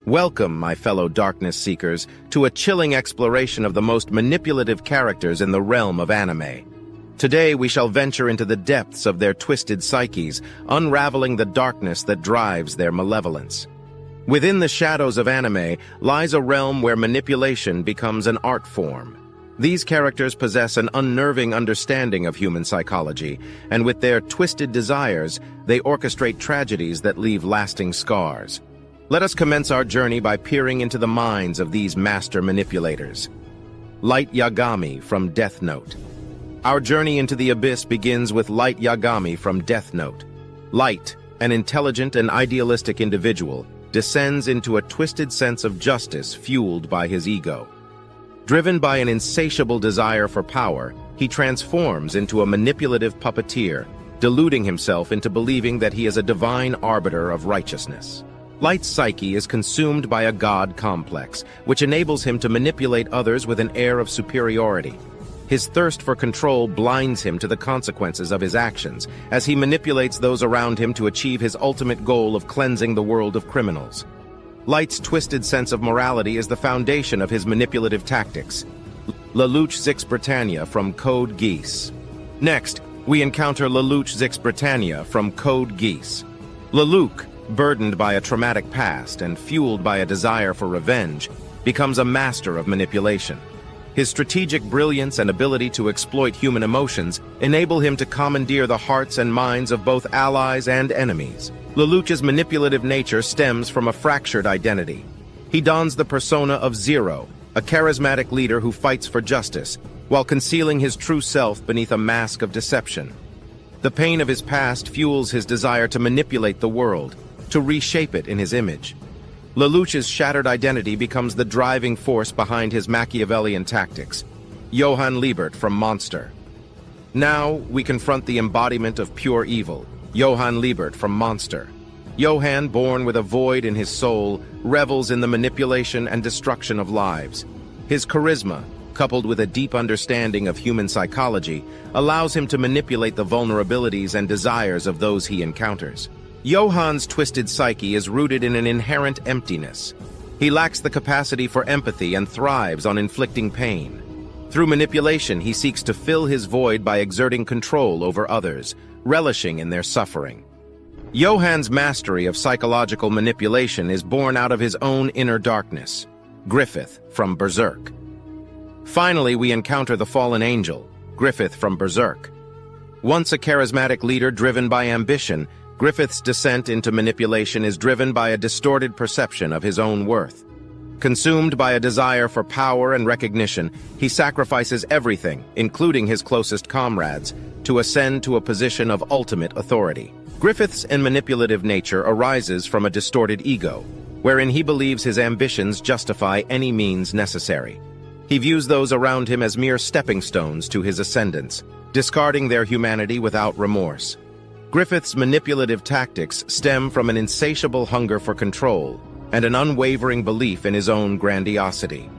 Welcome, my fellow darkness seekers, to a chilling exploration of the most manipulative characters in the realm of anime. Today we shall venture into the depths of their twisted psyches, unraveling the darkness that drives their malevolence. Within the shadows of anime lies a realm where manipulation becomes an art form. These characters possess an unnerving understanding of human psychology, and with their twisted desires, they orchestrate tragedies that leave lasting scars. Let us commence our journey by peering into the minds of these master manipulators. Light Yagami from Death Note. Our journey into the abyss begins with Light Yagami from Death Note. Light, an intelligent and idealistic individual, descends into a twisted sense of justice fueled by his ego. Driven by an insatiable desire for power, he transforms into a manipulative puppeteer, deluding himself into believing that he is a divine arbiter of righteousness. Light's psyche is consumed by a god complex, which enables him to manipulate others with an air of superiority. His thirst for control blinds him to the consequences of his actions, as he manipulates those around him to achieve his ultimate goal of cleansing the world of criminals. Light's twisted sense of morality is the foundation of his manipulative tactics. Lelouch Zix Britannia from Code Geass. Next, we encounter Lelouch Zix Britannia from Code Geass. Lelouch, burdened by a traumatic past and fueled by a desire for revenge, becomes a master of manipulation. His strategic brilliance and ability to exploit human emotions enable him to commandeer the hearts and minds of both allies and enemies. Lelouch's manipulative nature stems from a fractured identity. He dons the persona of Zero, a charismatic leader who fights for justice, while concealing his true self beneath a mask of deception. The pain of his past fuels his desire to manipulate the world, to reshape it in his image. Lelouch's shattered identity becomes the driving force behind his Machiavellian tactics. Johann Liebert from Monster. Now, we confront the embodiment of pure evil, Johann Liebert from Monster. Johann, born with a void in his soul, revels in the manipulation and destruction of lives. His charisma, coupled with a deep understanding of human psychology, allows him to manipulate the vulnerabilities and desires of those he encounters. Johann's twisted psyche is rooted in an inherent emptiness. He lacks the capacity for empathy and thrives on inflicting pain. Through manipulation, he seeks to fill his void by exerting control over others, relishing in their suffering. Johann's mastery of psychological manipulation is born out of his own inner darkness. Griffith from Berserk. Finally, we encounter the fallen angel, Griffith from Berserk. Once a charismatic leader driven by ambition, Griffith's descent into manipulation is driven by a distorted perception of his own worth. Consumed by a desire for power and recognition, he sacrifices everything, including his closest comrades, to ascend to a position of ultimate authority. Griffith's manipulative nature arises from a distorted ego, wherein he believes his ambitions justify any means necessary. He views those around him as mere stepping stones to his ascendance, discarding their humanity without remorse. Griffith's manipulative tactics stem from an insatiable hunger for control and an unwavering belief in his own grandiosity.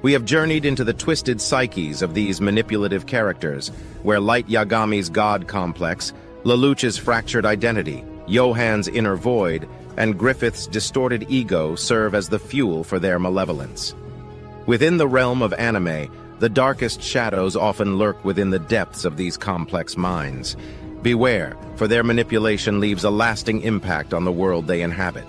We have journeyed into the twisted psyches of these manipulative characters, where Light Yagami's god complex, Lelouch's fractured identity, Johann's inner void, and Griffith's distorted ego serve as the fuel for their malevolence. Within the realm of anime, the darkest shadows often lurk within the depths of these complex minds. Beware, for their manipulation leaves a lasting impact on the world they inhabit.